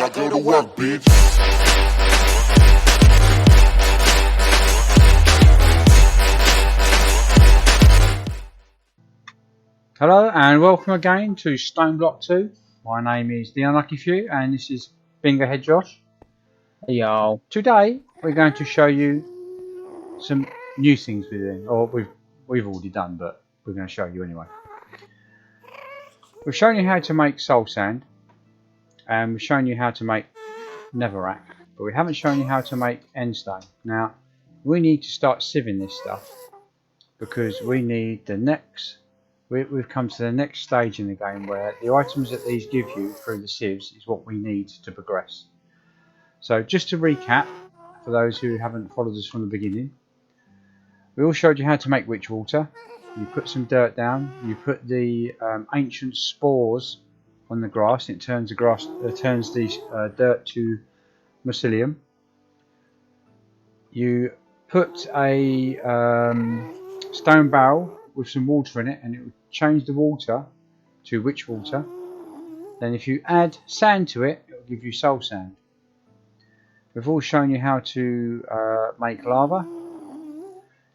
now go to work, bitch. Hello and welcome again to Stoneblock 2. My name is The Unlucky Few and this is Bingerhead Josh. Hey y'all. Today we're going to show you some new things we're doing, or we've already done, but we're going to show you anyway. We've shown you how to make soul sand, and we've shown you how to make Netherrack, but we haven't shown you how to make Endstone. Now we need to start sieving this stuff because we need the next. We've come to the next stage in the game where the items that these give you through the sieves is what we need to progress. So just to recap, for those who haven't followed us from the beginning, we all showed you how to make witch water. You put some dirt down, you put the ancient spores on the grass, and it turns the dirt to mycelium. You put a stone barrel with some water in it, and it will change the water to witch water. Then if you add sand to it, it will give you soul sand. We've all shown you how to make lava.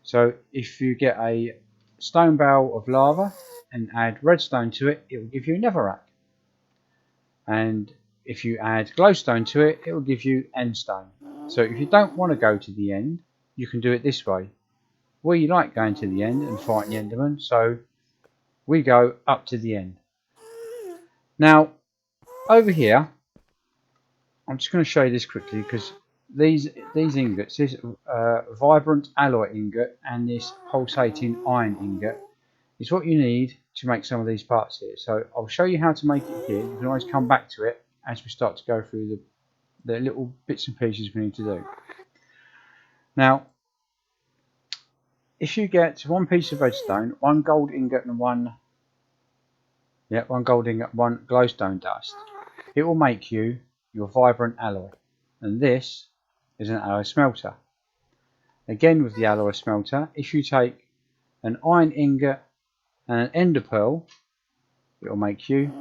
So if you get a stone barrel of lava and add redstone to it, it will give you Netherrack. And if you add glowstone to it, it will give you Endstone. So if you don't want to go to the end, you can do it this way. We like going to the end and fighting the Enderman, so we go up to the end. Now, over here, I'm just going to show you this quickly because these ingots, this vibrant alloy ingot and this pulsating iron ingot, is what you need to make some of these parts here. So I'll show you how to make it here. You can always come back to it as we start to go through the little bits and pieces we need to do. Now, if you get one piece of redstone, one gold ingot and one glowstone dust, it will make you your vibrant alloy. And this is an alloy smelter. Again with the alloy smelter, if you take an iron ingot and an ender pearl, it will make you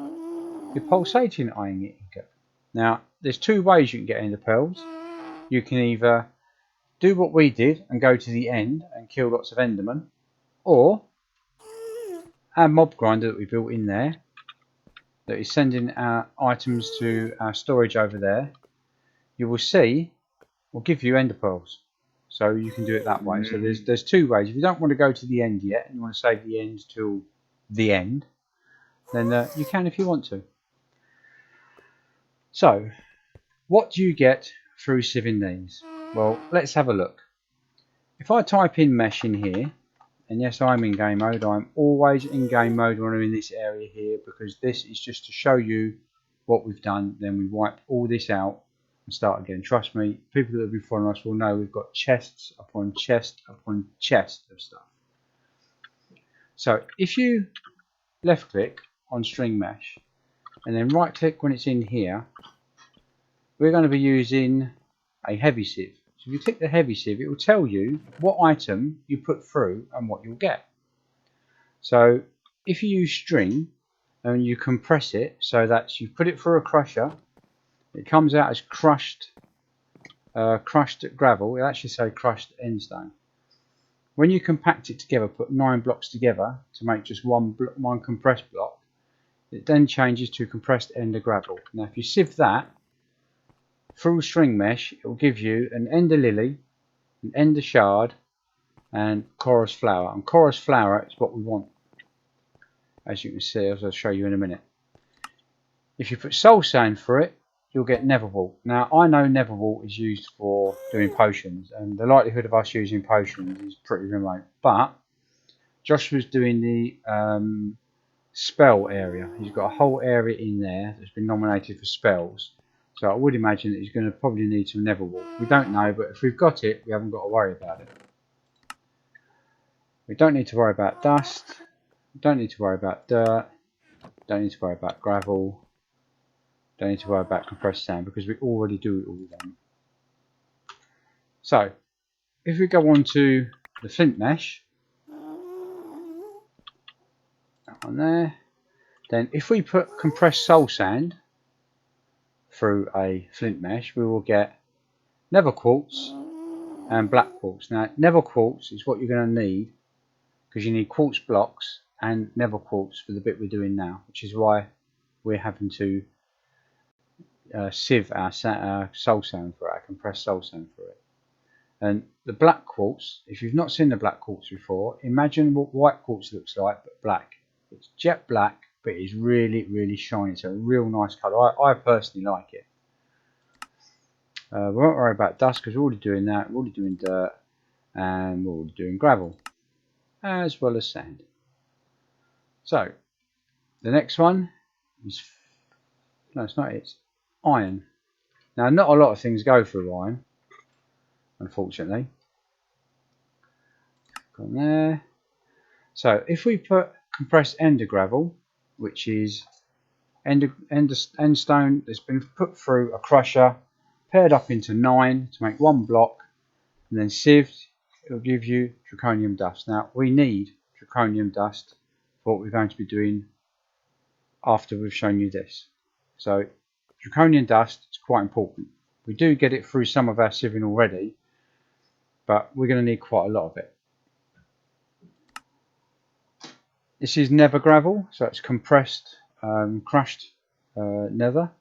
your pulsating iron ingot. Now there's two ways you can get ender pearls. You can either do what we did and go to the end and kill lots of endermen, or our mob grinder that we built in there that is sending our items to our storage over there, you will see will give you ender pearls. So you can do it that way. So there's two ways. If you don't want to go to the end yet and you want to save the end till the end, then you can if you want to. So what do you get through sieving these? Well, let's have a look. If I type in mesh in here, and yes, I'm in game mode. I'm always in game mode when I'm in this area here, because this is just to show you what we've done. Then we wipe all this out and start again. Trust me, people that have been following us will know we've got chests upon chest upon chest of stuff. So if you left click on string mesh and then right click when it's in here, we're going to be using a heavy sieve. So if you click the heavy sieve, it will tell you what item you put through and what you'll get. So if you use string and you compress it so that you put it through a crusher, it comes out as crushed gravel. It'll actually say crushed endstone. When you compact it together, put 9 blocks together to make just one compressed block, it then changes to compressed ender gravel. Now if you sieve that through string mesh, it will give you an ender lily, an ender shard, and chorus flower. And chorus flower is what we want, as you can see, as I'll show you in a minute. If you put soul sand for it, you'll get netherwort. Now I know netherwort is used for doing potions, and the likelihood of us using potions is pretty remote. But Josh was doing the spell area. He's got a whole area in there that's been nominated for spells. So I would imagine that he's going to probably need some netherwort. We don't know, but if we've got it, we haven't got to worry about it. We don't need to worry about dust. We don't need to worry about dirt. Don't need to worry about gravel. Don't need to worry about compressed sand because we already do it all then. So if we go on to the flint mesh, that one there, then if we put compressed soul sand through a flint mesh, we will get nether quartz and black quartz. Now nether quartz is what you're going to need, because you need quartz blocks and nether quartz for the bit we're doing now, which is why we're having to sieve our soul sand for it, our compressed soul sand for it. And the black quartz, if you've not seen the black quartz before, imagine what white quartz looks like, but black. It's jet black, but it's really, really shiny. It's a real nice colour. I personally like it. We won't worry about dust because we're already doing that. We're already doing dirt, and we're already doing gravel, as well as sand. So, the next one is, no, it's not it, it's iron. Now, not a lot of things go through iron, unfortunately. Got there. So if we put compressed ender gravel, which is endstone that's been put through a crusher, paired up into 9 to make one block, and then sieved, it will give you draconium dust. Now we need draconium dust for what we're going to be doing after we've shown you this. So draconium dust is quite important. We do get it through some of our sieving already, but we're going to need quite a lot of it. This is nether gravel, so it's compressed, crushed netherrack,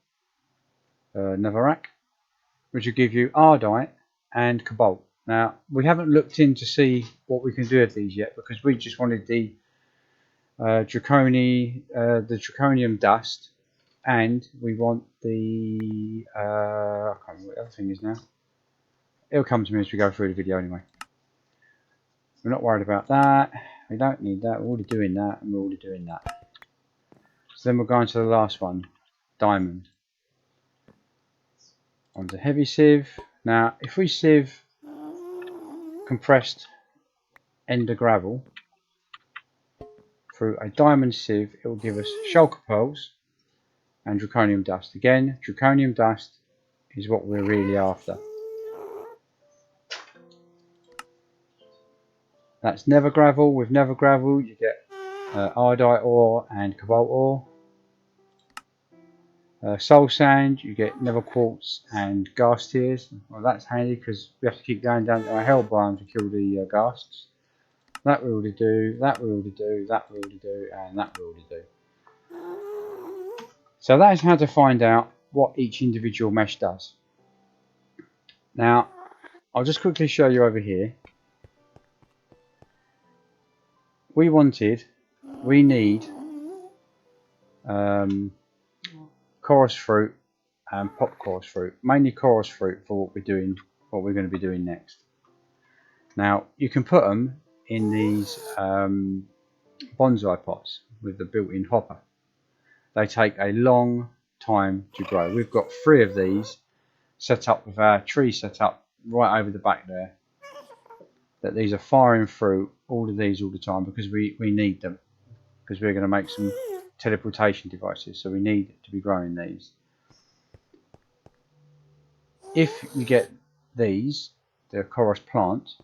which will give you ardite and cobalt. Now we haven't looked in to see what we can do with these yet, because we just wanted the draconium dust, and we want the I can't remember what the other thing is now. It'll come to me as we go through the video anyway. We're not worried about that. We don't need that. We're already doing that, and we're already doing that. So then we're going to the last one, diamond. Onto heavy sieve. Now, if we sieve compressed ender gravel through a diamond sieve, it will give us shulker pearls and draconium dust. Again, draconium dust is what we're really after. That's nether gravel. With nether gravel, you get ardite ore and cobalt ore. Soul sand, you get nether quartz and ghast tears. Well, that's handy because we have to keep going down to our hell biome to kill the ghasts. That we already do. That we already do. That we already do, and that we already do. So that is how to find out what each individual mesh does. Now, I'll just quickly show you over here. We need chorus fruit and pop chorus fruit, mainly chorus fruit for what we're doing, what we're going to be doing next. Now you can put them in these bonsai pots with the built-in hopper. They take a long time to grow. We've got 3 of these set up with our tree set up right over the back there. That these are firing through all of these all the time because we need them, because we're going to make some teleportation devices, so we need to be growing these. If you get these, the chorus plant,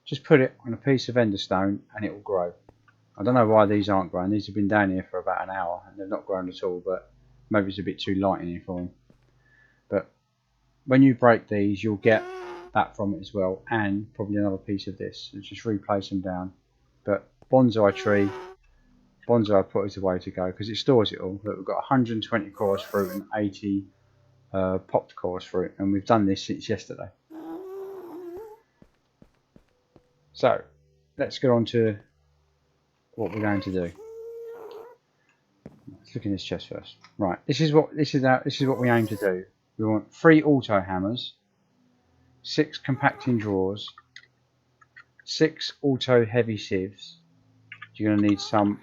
just put it on a piece of endstone and it will grow. I don't know why these aren't growing. These have been down here for about an hour and they've not grown at all, but maybe it's a bit too light in here for them. But when you break these, you'll get that from it as well, and probably another piece of this, and just replace them down. But bonsai tree, bonsai pot is the way to go because it stores it all. But we've got 120 chorus fruit and 80 popped chorus fruit, and we've done this since yesterday. So let's get on to what we're going to do. Let's look in this chest first. Right, this is what we aim to do. We want 3 auto hammers, 6 compacting drawers, 6 auto heavy sieves. You're going to need some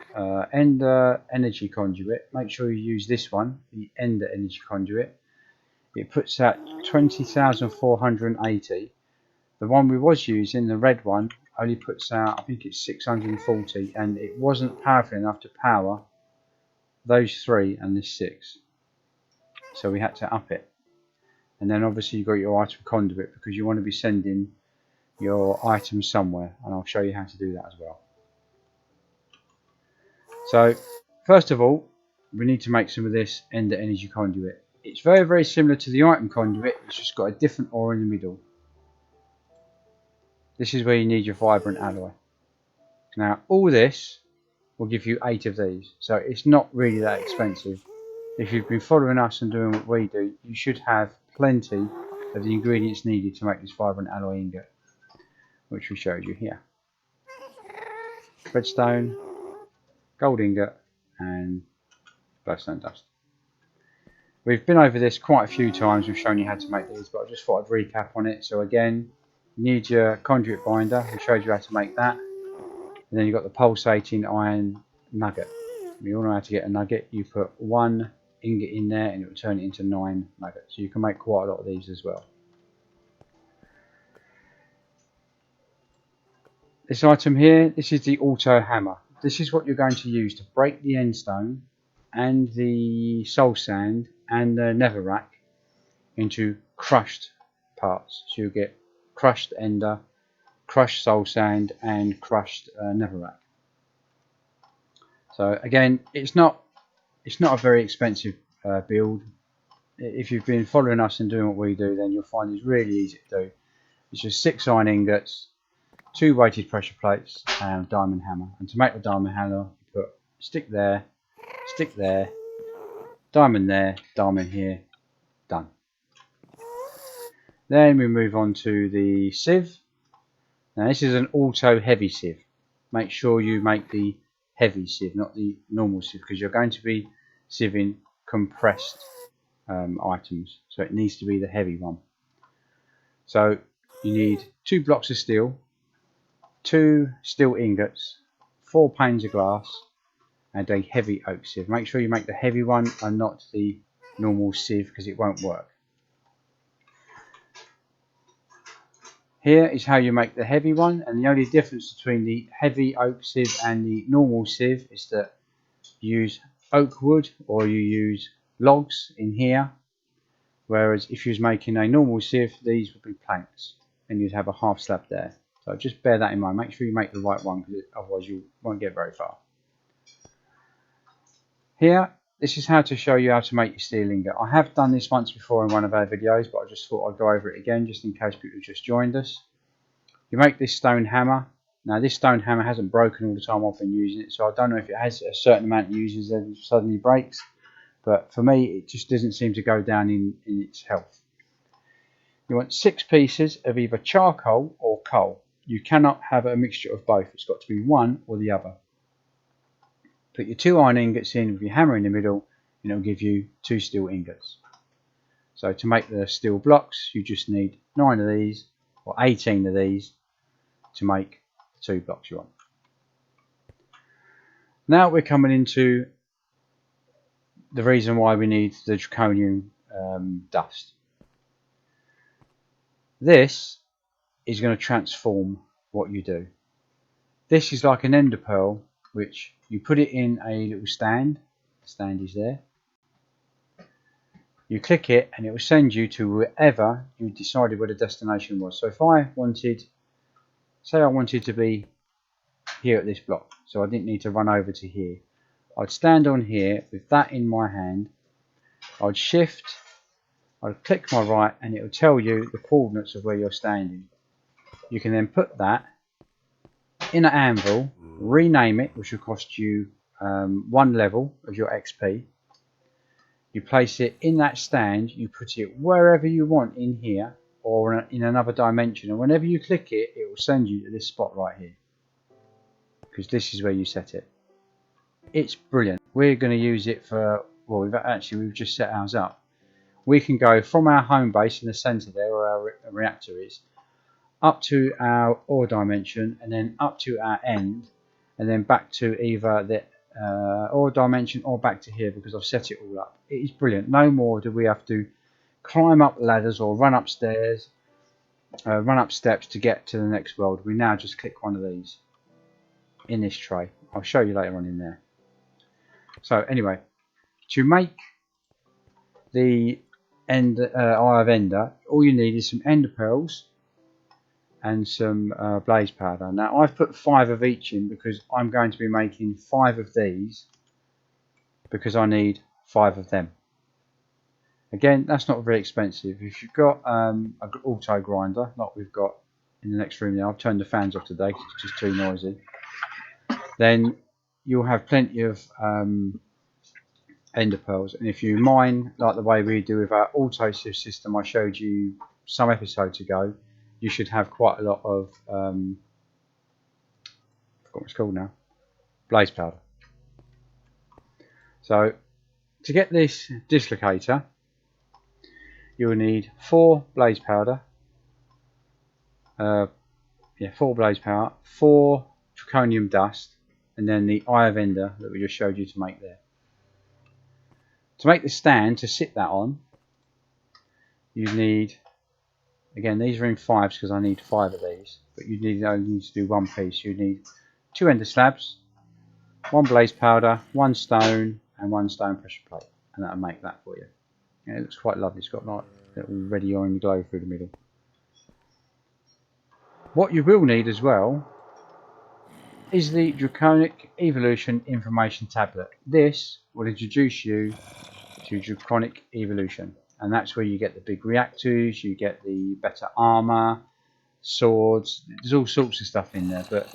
Ender energy conduit. Make sure you use this one, the Ender energy conduit. It puts out 20,480. The one we was using, the red one, only puts out, I think it's 640, and it wasn't powerful enough to power those 3 and this 6. So we had to up it. And then obviously you've got your item conduit because you want to be sending your items somewhere, and I'll show you how to do that as well. So first of all, we need to make some of this Ender energy conduit. It's very, very similar to the item conduit, it's just got a different ore in the middle. This is where you need your vibrant alloy. Now all this will give you 8 of these, so it's not really that expensive. If you've been following us and doing what we do, you should have plenty of the ingredients needed to make this vibrant alloy ingot, which we showed you here. Redstone, gold ingot and glowstone dust. We've been over this quite a few times, we've shown you how to make these, but I just thought I'd recap on it. So again, you need your conduit binder, we showed you how to make that. And then you've got the pulsating iron nugget. We all know how to get a nugget. You put 1 ingot in there and it will turn it into 9 nuggets. So you can make quite a lot of these as well. This item here, this is the auto hammer. This is what you're going to use to break the endstone and the soul sand and the netherrack into crushed parts. So you get crushed ender, crushed soul sand and crushed netherrack. So again, it's not a very expensive build. If you've been following us and doing what we do, then you'll find it's really easy to do. It's just 6 iron ingots, 2 weighted pressure plates and a diamond hammer. And to make the diamond hammer, you put stick there, diamond here, done. Then we move on to the sieve. Now this is an auto heavy sieve. Make sure you make the heavy sieve, not the normal sieve, because you're going to be sieving compressed items, so it needs to be the heavy one. So you need 2 blocks of steel, 2 steel ingots, 4 panes of glass and a heavy oak sieve. Make sure you make the heavy one and not the normal sieve, because it won't work. Here is how you make the heavy one, and the only difference between the heavy oak sieve and the normal sieve is that you use oak wood or you use logs in here, whereas if you was making a normal sieve, these would be planks and you'd have a half slab there. So just bear that in mind. Make sure you make the right one, because otherwise you won't get very far. Here, this is how to show you how to make your steel ingot. I have done this once before in one of our videos, but I just thought I'd go over it again just in case people just joined us. You make this stone hammer. Now this stone hammer hasn't broken all the time I've been using it, so I don't know if it has a certain amount of uses and it suddenly breaks, but for me it just doesn't seem to go down in its health. You want 6 pieces of either charcoal or coal. You cannot have a mixture of both, it's got to be one or the other. Put your 2 iron ingots in with your hammer in the middle and it will give you 2 steel ingots. So to make the steel blocks you just need 9 of these or 18 of these to make 2 blocks you want. Now we're coming into the reason why we need the draconian dust. This is going to transform what you do. This is like an ender pearl, which you put it in a little stand. The stand is there. You click it and it will send you to wherever you decided where the destination was. So if I wanted, say I wanted to be here at this block, so I didn't need to run over to here. I'd stand on here with that in my hand. I'd shift, I'd click my right and it will tell you the coordinates of where you're standing. You can then put that in an anvil, rename it, which will cost you 1 level of your XP. You place it in that stand, you put it wherever you want in here or in another dimension, and whenever you click it, it will send you to this spot right here, because this is where you set it. It's brilliant. We're going to use it for, well, we've just set ours up. We can go from our home base in the center there where our reactor is, up to our ore dimension and then up to our end and then back to either the ore dimension or back to here, because I've set it all up. It is brilliant. No more do we have to climb up ladders or run upstairs, run up steps to get to the next world. We now just click one of these in this tray. I'll show you later on in there. So anyway, to make the Eye of Ender, all you need is some ender pearls and some blaze powder. Now I've put 5 of each in because I'm going to be making 5 of these, because I need 5 of them. Again, that's not very expensive. If you've got an auto grinder like we've got in the next room now, I've turned the fans off today because it's just too noisy, then you'll have plenty of ender pearls. And if you mine like the way we do with our auto sieve system I showed you some episodes ago, you should have quite a lot of I forgot what it's called now, blaze powder. So to get this dislocator, you'll need 4 blaze powder, 4 blaze powder, 4 draconium dust, and then the eye of ender that we just showed you to make there. To make the stand to sit that on, you need, again these are in 5s because I need 5 of these, but you need only to do 1 piece. You need 2 ender slabs, 1 blaze powder, 1 stone, and 1 stone pressure plate, and that'll make that for you. And it looks quite lovely. It's got like a little reddy orange glow through the middle. What you will need as well is the Draconic Evolution information tablet. This will introduce you to Draconic Evolution, and that's where you get the big reactors, you get the better armor, swords. There's all sorts of stuff in there, but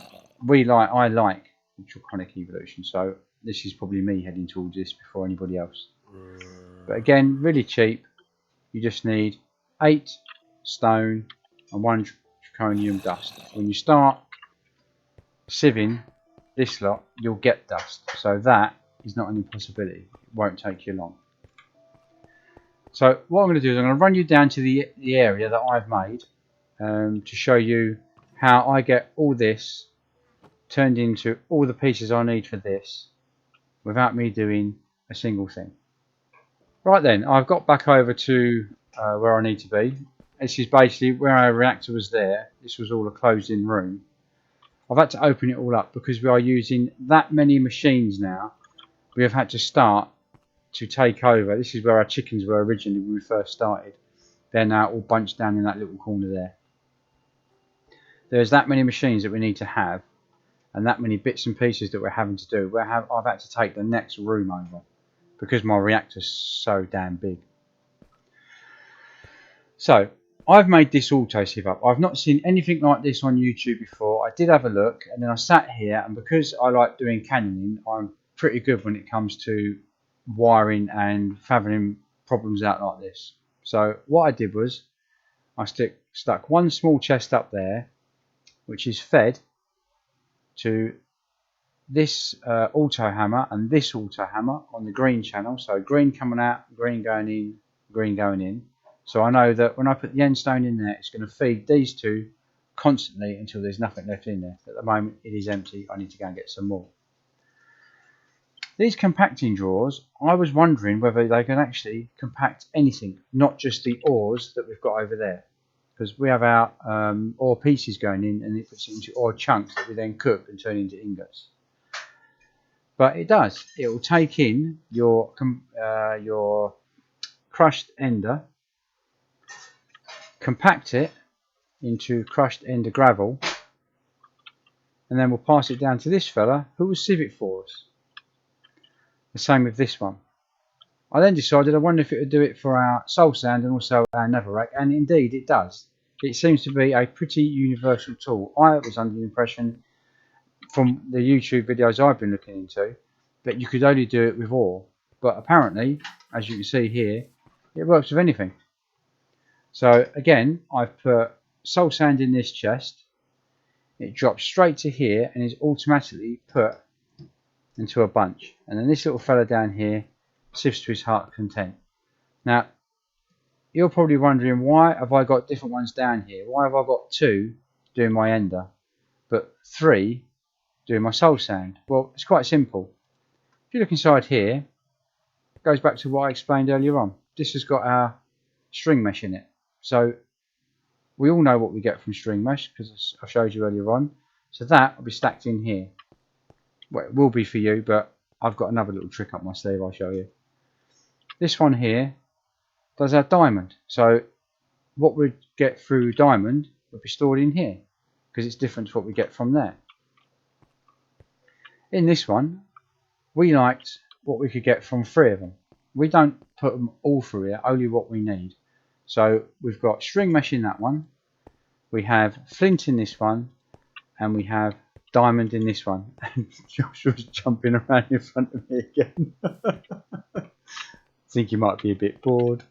I like Draconic Evolution, so this is probably me heading towards this before anybody else. But again, really cheap. You just need 8 stone and 1 draconium dust. When you start sieving this lot, you'll get dust, so that is not an impossibility. It won't take you long. So what I'm going to do is I'm going to run you down to the area that I've made to show you how I get all this turned into all the pieces I need for this without me doing a single thing. Right then, I've got back over to where I need to be. This is basically where our reactor was there. This was all a closed in room. I've had to open it all up because we are using that many machines now. We have had to start to take over. This is where our chickens were originally when we first started. They're now all bunched down in that little corner there. There's that many machines that we need to have, and that many bits and pieces that we're having to do. I've had to take the next room over because my reactor's so damn big. So I've made this auto sieve up. I've not seen anything like this on YouTube before. I did have a look, and then I sat here, and because I like doing canyoning, I'm pretty good when it comes to wiring and fathoming problems out like this. So what I did was I stuck 1 small chest up there, which is fed to this auto hammer and this auto hammer on the green channel. So green coming out, green going in, green going in. So I know that when I put the Endstone in there, it's going to feed these two constantly until there's nothing left in there. At the moment it is empty. I need to go and get some more. These compacting drawers, I was wondering whether they can actually compact anything, not just the ores that we've got over there. Because we have our ore pieces going in, and it puts it into ore chunks that we then cook and turn into ingots. But it does. It will take in your crushed ender, compact it into crushed ender gravel, and then we'll pass it down to this fella who will sieve it for us. The same with this one. I then decided I wonder if it would do it for our soul sand and also our netherrack, and indeed it does. It seems to be a pretty universal tool. I was under the impression from the YouTube videos I've been looking into that you could only do it with ore, but apparently, as you can see here, it works with anything. So again, I've put soul sand in this chest. It drops straight to here and is automatically put into a bunch, and then this little fella down here sifts to his heart's content. Now you're probably wondering, why have I got different ones down here? Why have I got 2 doing my ender but 3 doing my soul sand? Well, it's quite simple. If you look inside here, it goes back to what I explained earlier on. This has got our string mesh in it, so we all know what we get from string mesh because I showed you earlier on. So that will be stacked in here. Well, it will be for you, but I've got another little trick up my sleeve I'll show you. This one here does our diamond, so what we get through diamond will be stored in here because it's different to what we get from there. In this one, we liked what we could get from 3 of them. we don't put them all through here, only what we need. So we've got string mesh in that one, we have flint in this one, and we have diamond in this one. And Joshua's jumping around in front of me again. I think he might be a bit bored.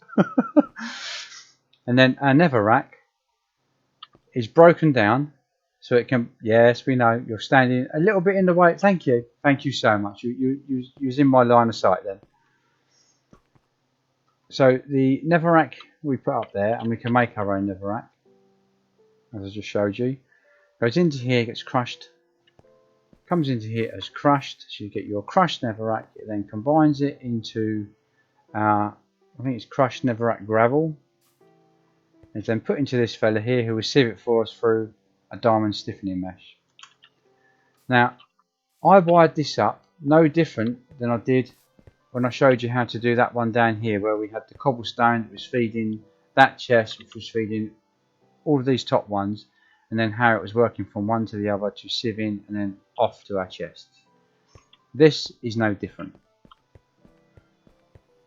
And then our netherrack is broken down so it can, yes, we know you're standing a little bit in the way. Thank you so much. You was in my line of sight then. So the netherrack we put up there, and we can make our own netherrack, as I just showed you. Goes into here, gets crushed, comes into here as crushed, so you get your crushed netherrack. It then combines it into I think it's crushed netherrack gravel. It's then put into this fella here, who will sieve it for us through a diamond stiffening mesh. Now I wired this up no different than I did when I showed you how to do that one down here, where we had the cobblestone that was feeding that chest, which was feeding all of these top ones, and then how it was working from one to the other to sieving and then off to our chests. This is no different.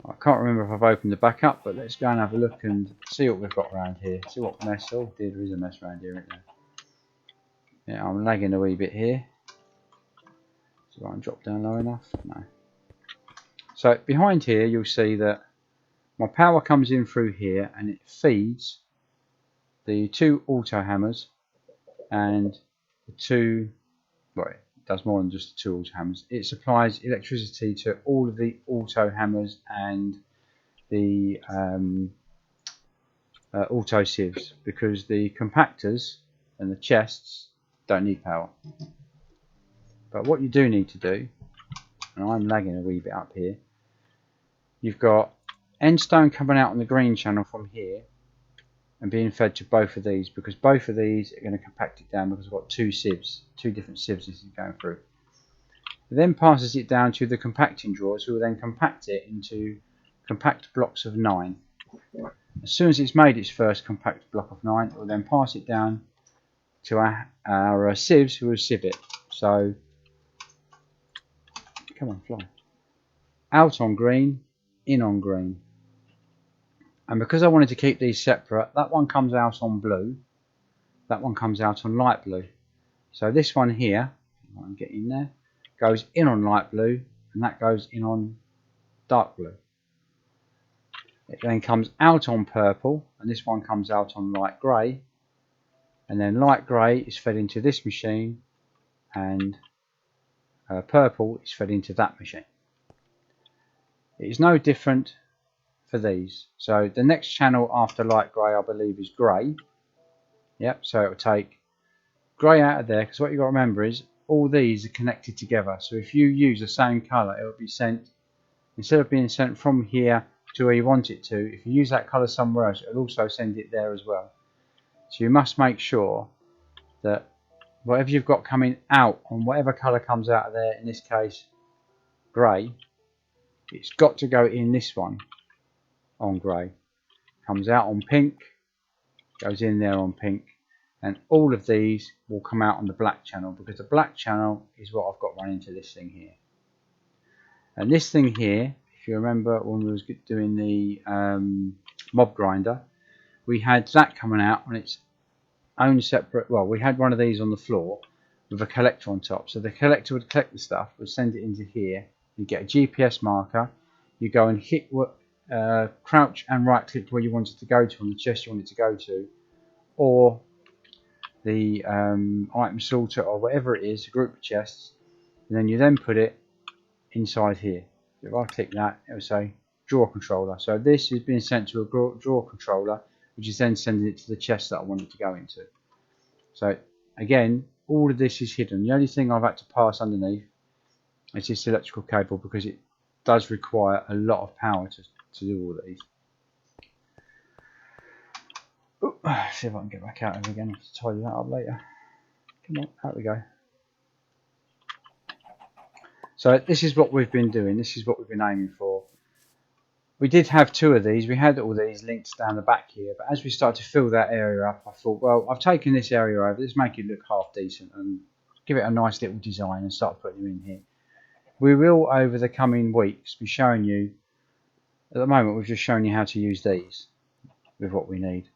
I can't remember if I've opened the back up, but let's go and have a look and see what we've got around here. See what mess. Oh dear, there is a mess around here, isn't there? Yeah, I'm lagging a wee bit here. So I can drop down low enough? No. So behind here you'll see that my power comes in through here, and it feeds the 2 auto hammers and the 2, well, it does more than just the 2 auto hammers. It supplies electricity to all of the auto hammers and the auto sieves, because the compactors and the chests don't need power. But what you do need to do, and I'm lagging a wee bit up here, you've got Endstone coming out on the green channel from here and being fed to both of these, because both of these are going to compact it down, because I've got 2 sieves, 2 different sieves this is going through. It then passes it down to the compacting drawers, who will then compact it into compact blocks of 9. As soon as it's made its first compact block of 9, it will then pass it down to our sieves, who will sieve it. So, come on, fly. Out on green, in on green. And because I wanted to keep these separate, that one comes out on blue, that one comes out on light blue. So this one here, I can get in there, goes in on light blue, and that goes in on dark blue. It then comes out on purple, and this one comes out on light grey, and then light grey is fed into this machine, and purple is fed into that machine. It is no different for these. So the next channel after light grey, I believe, is grey. Yep, so it will take grey out of there, because what you've got to remember is all these are connected together. So if you use the same colour, it will be sent, instead of being sent from here to where you want it to, if you use that colour somewhere else, it will also send it there as well. So you must make sure that whatever you've got coming out on whatever colour comes out of there, in this case grey, it's got to go in this one on grey, comes out on pink, goes in there on pink, and all of these will come out on the black channel, because the black channel is what I've got running to this thing here. And this thing here, if you remember when we was doing the mob grinder, we had that coming out on its own separate, well, we had one of these on the floor with a collector on top. So the collector would collect the stuff, would send it into here, you get a GPS marker, you go and hit what crouch and right click where you want it to go to on the chest you want it to go to, or the item sorter, or whatever it is, a group of chests, and then you then put it inside here. If I click that, it will say drawer controller. So this is being sent to a drawer controller, which is then sending it to the chest that I want it to go into. So again, all of this is hidden. The only thing I've had to pass underneath is this electrical cable, because it does require a lot of power to do all these. Ooh, see if I can get back out of it again. I have to tidy that up later. Come on, out we go. So this is what we've been doing. This is what we've been aiming for. We did have 2 of these. We had all these links down the back here, but as we started to fill that area up, I thought, well, I've taken this area over. Let's make it look half decent and give it a nice little design and start putting them in here. We will, over the coming weeks, be showing you At the moment we've just shown you how to use these with what we need.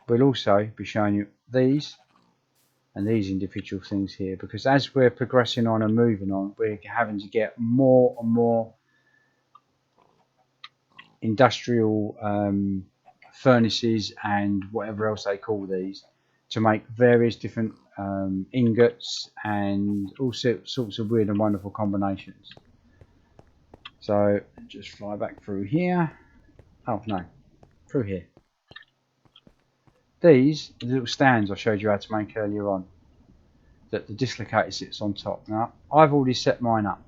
We'll also be showing you these and these individual things here, because as we're progressing on and moving on, we're having to get more and more industrial furnaces and whatever else they call these to make various different ingots and all sorts of weird and wonderful combinations. So just fly back through here. Oh no, through here. These are the little stands I showed you how to make earlier on, that the dislocator sits on top. Now I've already set mine up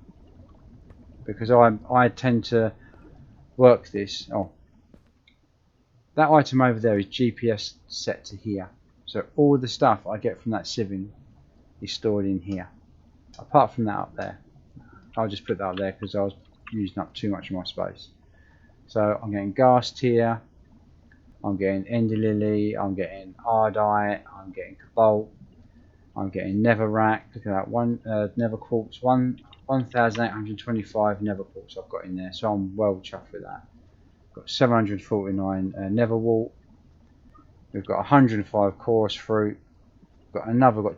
because I tend to work this. Oh, that item over there is GPS set to here, so all the stuff I get from that sieving is stored in here. Apart from that up there, I'll just put that up there because I was using up too much of my space. So I'm getting ghast here, I'm getting ender lily, I'm getting ardite, I'm getting cobalt, I'm getting netherrack. Look at that, one nether quartz, 1825 nether quartz I've got in there, so I'm well chuffed with that. Got 749 nether wart. We've got 105 chorus fruit. We've got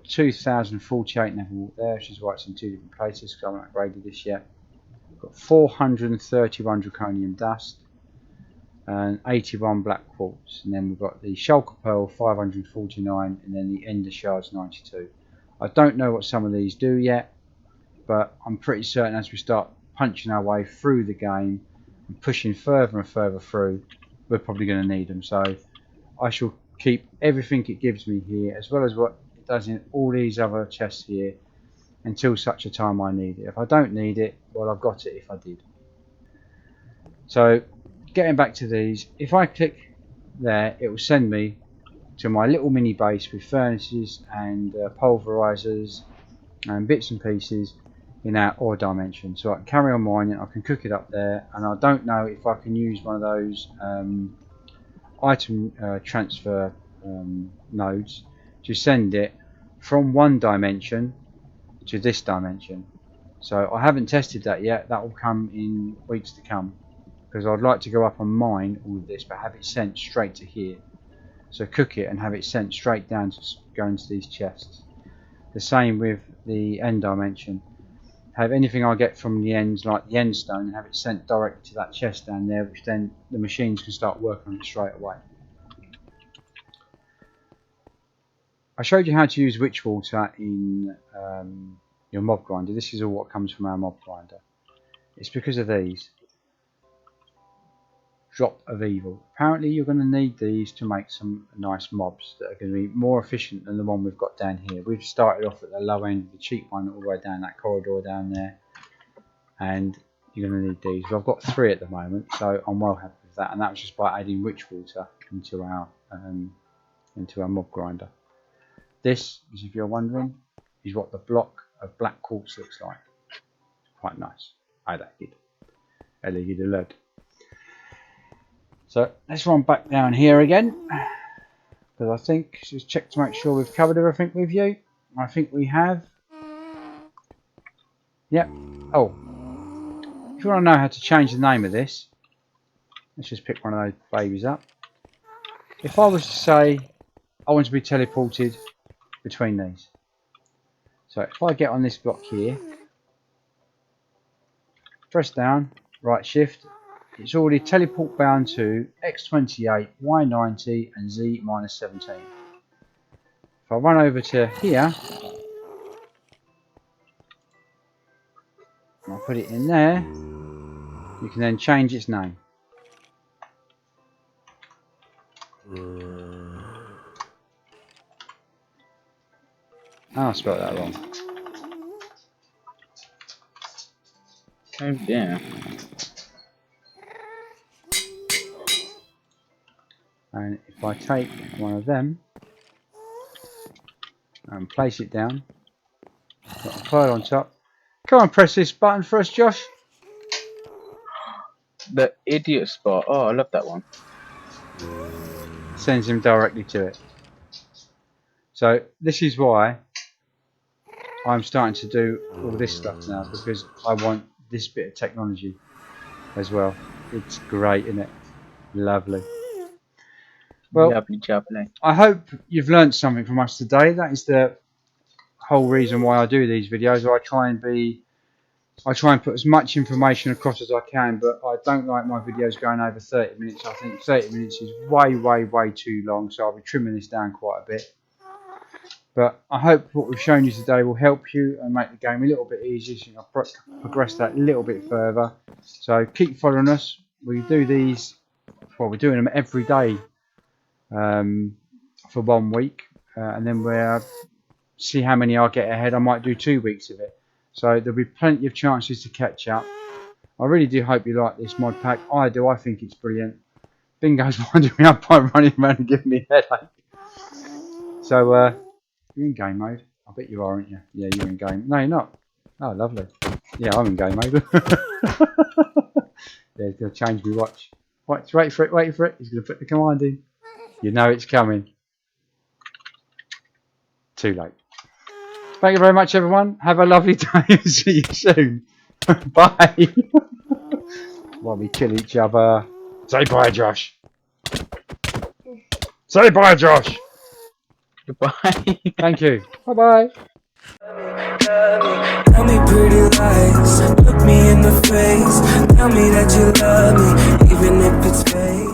2048 nether wart there, which is why it's in two different places because I haven't upgraded this yet. We've got 431 draconium dust and 81 black quartz, and then we've got the shulker pearl 549, and then the ender shards 92. I don't know what some of these do yet, but I'm pretty certain as we start punching our way through the game and pushing further and further through, we're probably going to need them. So I shall keep everything it gives me here, as well as what it does in all these other chests here, until such a time I need it. If I don't need it, well, I've got it if I did. So getting back to these, if I click there, it will send me to my little mini base with furnaces and pulverizers and bits and pieces in our ore dimension, so I can carry on mining. I can cook it up there, and I don't know if I can use one of those item transfer nodes to send it from one dimension to this dimension. So I haven't tested that yet. That will come in weeks to come, because I'd like to go up and mine all of this but have it sent straight to here. So cook it and have it sent straight down to go into these chests. The same with the end dimension. Have anything I get from the ends, like the Endstone, and have it sent directly to that chest down there, which then the machines can start working on it straight away. I showed you how to use witch water in your mob grinder. This is all what comes from our mob grinder. It's because of these. Drop of evil. Apparently you're going to need these to make some nice mobs that are going to be more efficient than the one we've got down here. We've started off at the low end of the cheap one all the way down that corridor down there, and you're going to need these. Well, I've got 3 at the moment, so I'm well happy with that, and that was just by adding witch water into our mob grinder. This, as if you're wondering, is what the block of black quartz looks like. Quite nice. I like it. I like it a lot. So let's run back down here again, because I think, just check to make sure we've covered everything with you. I think we have. Yep. Oh, if you want to know how to change the name of this, let's just pick one of those babies up. If I was to say I want to be teleported between these, so if I get on this block here, press down, right shift, it's already teleport bound to X28, Y90 and Z-17. If I run over to here, and I put it in there, you can then change its name. Oh, I spelled that wrong. Oh yeah. And if I take one of them and place it down, got a pearl on top. Come on, press this button for us, Josh. The idiot spot. Oh, I love that one. Sends him directly to it. So this is why I'm starting to do all this stuff now, because I want this bit of technology. as well. It's great, isn't it? Lovely. Well, Lovely jubbly. I hope you've learned something from us today. That is the whole reason why I do these videos. I try and put as much information across as I can, but I don't like my videos going over 30 minutes. I think 30 minutes is way too long, so I'll be trimming this down quite a bit. But I hope what we've shown you today will help you and make the game a little bit easier, so you can progress that a little bit further. So keep following us. We do these, well, we're doing them every day for 1 week, and then we'll see how many I get ahead. I might do 2 weeks of it. So there'll be plenty of chances to catch up. I really do hope you like this mod pack. I do. I think it's brilliant. Bingo's winding me up by running around and giving me a headache. So you're in game mode. I bet you are, aren't you? Yeah, you're in game. No, you're not. Oh, lovely. Yeah, I'm in game mode. Yeah, he's going to change me watch. Wait for it, wait for it. He's going to put the command in. You know it's coming. Too late. Thank you very much, everyone. Have a lovely day. See you soon. Bye. While we kill each other. Say bye, Josh. Say bye, Josh. Goodbye. Thank you. Bye-bye. Tell me pretty lies, look me in the face. Tell me that you love me, even if it's fake.